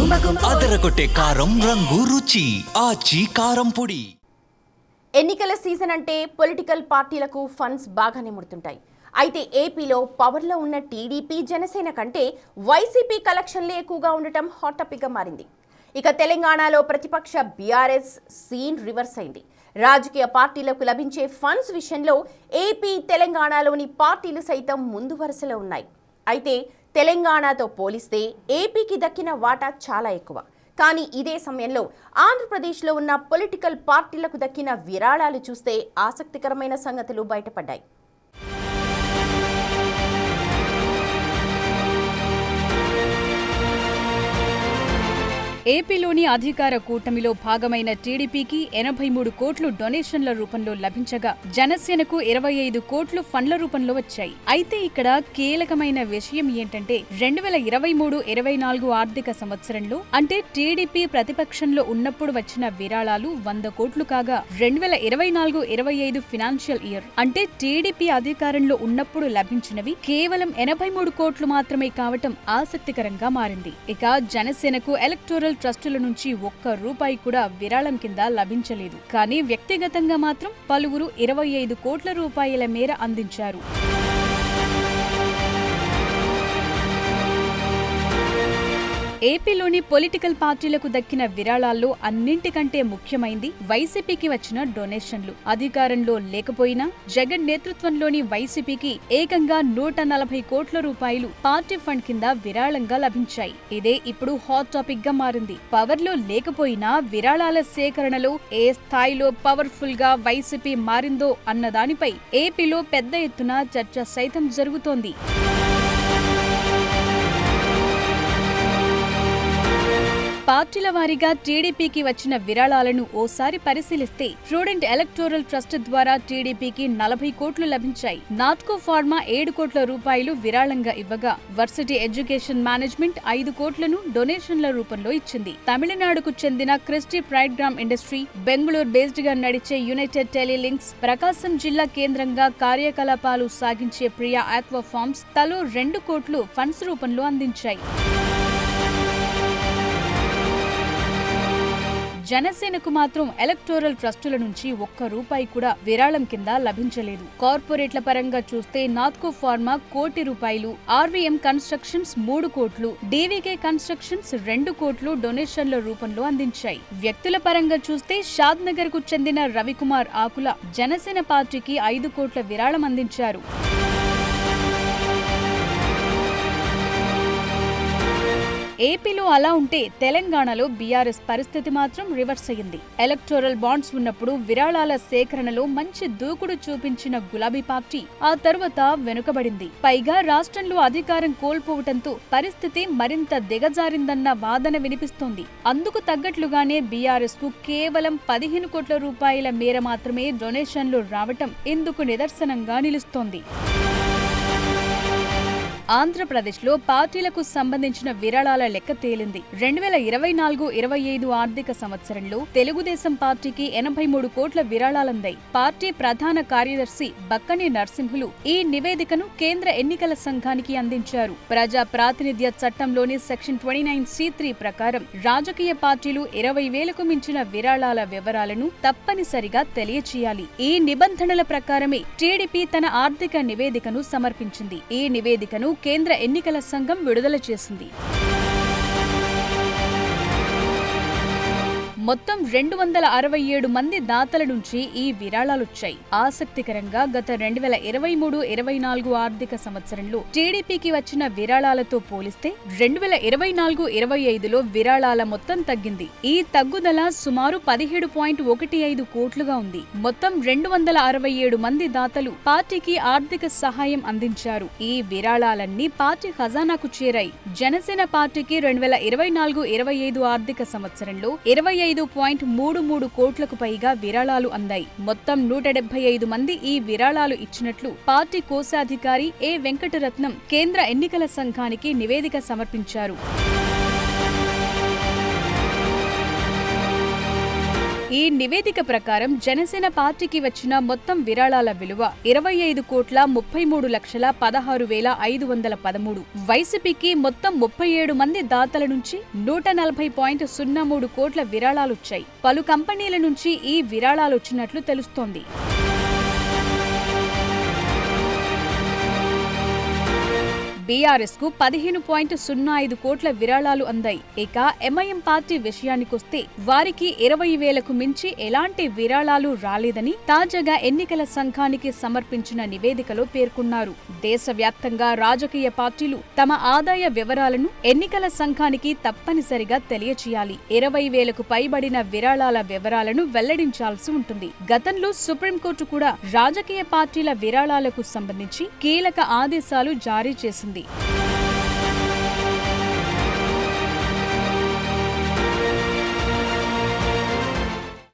అదరగొట్టే కారం రంగు రుచి ఆచి కారం పొడి. ఎన్నికల సీజన్ అంటే పొలిటికల్ పార్టీలకు ఫండ్స్ బాగానే ముడుతుంటాయి. అయితే ఏపీలో పవర్లో ఉన్న టీడీపీ జనసేన కంటే వైసీపీ కలెక్షన్లు ఎక్కువగా ఉండటం హాట్ టాపిక్గా మారింది. ఇక తెలంగాణలో ప్రతిపక్ష బీఆర్ఎస్ సీన్ రివర్స్ అయింది. రాజకీయ పార్టీలకు లభించే ఫండ్స్ విషయంలో ఏపీ తెలంగాణలోని పార్టీలు సైతం ముందు వరుసలో ఉన్నాయి. అయితే తెలంగాణతో పోలిస్తే ఏపీకి దక్కిన వాటా చాలా ఎక్కువ. కానీ ఇదే సమయంలో ఆంధ్రప్రదేశ్లో ఉన్న పొలిటికల్ పార్టీలకు దక్కిన విరాళాలు చూస్తే ఆసక్తికరమైన సంగతులు బయటపడ్డాయి. ఏపీలోని అధికార కూటమిలో భాగమైన టీడీపీకి 83 కోట్లు డొనేషన్ల రూపంలో లభించగా జనసేనకు 25 కోట్లు ఫండ్ల రూపంలో వచ్చాయి. అయితే ఇక్కడ కీలకమైన విషయం ఏంటంటే 2023-24 ఆర్థిక సంవత్సరంలో అంటే టీడీపీ ప్రతిపక్షంలో ఉన్నప్పుడు వచ్చిన విరాళాలు 100 కోట్లు కాగా 2024-25 ఫినాన్షియల్ ఇయర్ అంటే టీడీపీ అధికారంలో ఉన్నప్పుడు లభించినవి కేవలం 83 కోట్లు మాత్రమే కావటం ఆసక్తికరంగా మారింది. ఇక జనసేనకు ఎలక్టోరల్ ట్రస్టుల నుంచి ఒక్క రూపాయి కూడా విరాళం కింద లభించలేదు. కానీ వ్యక్తిగతంగా మాత్రం పలువురు 25 కోట్ల రూపాయల మేర అందించారు. ఏపీలోని పొలిటికల్ పార్టీలకు దక్కిన విరాళాల్లో అన్నింటికంటే ముఖ్యమైంది వైసీపీకి వచ్చిన డొనేషన్లు. అధికారంలో లేకపోయినా జగన్ నేతృత్వంలోని వైసీపీకి ఏకంగా 140 కోట్ల రూపాయలు పార్టీ ఫండ్ కింద విరాళంగా లభించాయి. ఇదే ఇప్పుడు హాట్ టాపిక్ గా మారింది. పవర్లో లేకపోయినా విరాళాల సేకరణలో ఏ స్థాయిలో పవర్ఫుల్ గా వైసీపీ మారిందో అన్న దానిపై ఏపీలో పెద్ద ఎత్తున చర్చ సైతం జరుగుతోంది. పార్టీల వారీగా టీడీపీకి వచ్చిన విరాళాలను ఓసారి పరిశీలిస్తే ప్రుడెంట్ ఎలక్టోరల్ ట్రస్ట్ ద్వారా టీడీపీకి 40 కోట్లు లభించాయి. నాట్కో ఫార్మా 7 కోట్ల రూపాయలు విరాళంగా ఇవ్వగా వర్సిటీ ఎడ్యుకేషన్ మేనేజ్మెంట్ 5 కోట్లను డొనేషన్ల రూపంలో ఇచ్చింది. తమిళనాడుకు చెందిన Christy fried gram industry, Bengaluru based గా నడిచే యునైటెడ్ టెలిలింక్స్, ప్రకాశం జిల్లా కేంద్రంగా కార్యకలాపాలు సాగించే ప్రియా ఆక్వా ఫార్మ్స్ తలో 2 కోట్లు ఫండ్స్ రూపంలో అందించాయి. జనసేనకు మాత్రం ఎలక్టోరల్ ట్రస్టుల నుంచి ఒక్క రూపాయి కూడా విరాళం కింద లభించలేదు. కార్పొరేట్ల పరంగా చూస్తే నాట్కో ఫార్మా 1 కోటి రూపాయలు, ఆర్వీఎం కన్స్ట్రక్షన్స్ 3 కోట్లు, డీవీకే కన్స్ట్రక్షన్స్ 2 కోట్లు డొనేషన్ల రూపంలో అందించాయి. వ్యక్తుల పరంగా చూస్తే షాద్ నగర్ కు చెందిన రవికుమార్ ఆకుల జనసేన పార్టీకి 5 కోట్ల విరాళం అందించారు. ఏపీలో అలా ఉంటే తెలంగాణలో బీఆర్ఎస్ పరిస్థితి మాత్రం రివర్స్ అయ్యింది. ఎలక్టోరల్ బాండ్స్ ఉన్నప్పుడు విరాళాల సేకరణలో మంచి దూకుడు చూపించిన గులాబీ పార్టీ ఆ తర్వాత వెనుకబడింది. పైగా రాష్ట్రంలో అధికారం కోల్పోవటంతో పరిస్థితి మరింత దిగజారిందన్న వాదన వినిపిస్తోంది. అందుకు తగ్గట్లుగానే బీఆర్ఎస్ కు కేవలం 15 కోట్ల రూపాయల మేర మాత్రమే డొనేషన్లు రావటం ఇందుకు నిదర్శనంగా నిలుస్తోంది. ఆంధ్రప్రదేశ్లో పార్టీలకు సంబంధించిన విరాళాల లెక్క తేలింది. 2024-25 ఆర్థిక సంవత్సరంలో తెలుగుదేశం పార్టీకి 83 కోట్ల విరాళాలందాయి. పార్టీ ప్రధాన కార్యదర్శి బక్కని నరసింహులు ఈ నివేదికను కేంద్ర ఎన్నికల సంఘానికి అందించారు. ప్రజా ప్రాతినిధ్య చట్టంలోని సెక్షన్ 29(c)(3) ప్రకారం రాజకీయ పార్టీలు 20,000కు మించిన విరాళాల వివరాలను తప్పనిసరిగా తెలియచేయాలి. ఈ నిబంధనల ప్రకారమే టీడీపీ తన ఆర్థిక నివేదికను సమర్పించింది. ఈ నివేదికను కేంద్ర ఎన్నికల సంఘం విడుదల చేసింది. మొత్తం 267 మంది దాతల నుంచి ఈ విరాళాలొచ్చాయి. ఆసక్తికరంగా గత 2023-24 ఆర్థిక సంవత్సరంలో టీడీపీకి వచ్చిన విరాళాలతో పోలిస్తే 2024-25లో విరాళాల మొత్తం తగ్గింది. ఈ తగ్గుదల సుమారు 17.15 కోట్లుగా ఉంది. మొత్తం 267 మంది దాతలు పార్టీకి ఆర్థిక సహాయం అందించారు. ఈ విరాళాలన్నీ పార్టీ ఖజానాకు చేరాయి. జనసేన పార్టీకి 2024-25 ఆర్థిక సంవత్సరంలో 25.33 కోట్లకు పైగా విరాళాలు అందాయి. మొత్తం 175 మంది ఈ విరాళాలు ఇచ్చినట్లు పార్టీ కోశాధికారి ఏ వెంకటరత్నం కేంద్ర ఎన్నికల సంఘానికి నివేదిక సమర్పించారు. ఈ నివేదిక ప్రకారం జనసేన పార్టీకి వచ్చిన మొత్తం విరాళాల విలువ 25,33,16,513. వైసీపీకి మొత్తం 37 మంది దాతల నుంచి 140.03 కోట్ల విరాళాలొచ్చాయి. పలు కంపెనీల నుంచి ఈ విరాళాలొచ్చినట్లు తెలుస్తోంది. బీఆర్ఎస్ కు 15.05 కోట్ల విరాళాలు అందాయి. ఇక ఎంఐఎం పార్టీ విషయానికొస్తే వారికి 20,000కు మించి ఎలాంటి విరాళాలు రాలేదని తాజాగా ఎన్నికల సంఘానికి సమర్పించిన నివేదికలో పేర్కొన్నారు. దేశవ్యాప్తంగా రాజకీయ పార్టీలు తమ ఆదాయ వివరాలను ఎన్నికల సంఘానికి తప్పనిసరిగా తెలియచేయాలి. 20,000కు పైబడిన విరాళాల వివరాలను వెల్లడించాల్సి ఉంటుంది. గతంలో సుప్రీంకోర్టు కూడా రాజకీయ పార్టీల విరాళాలకు సంబంధించి కీలక ఆదేశాలు జారీ చేసింది.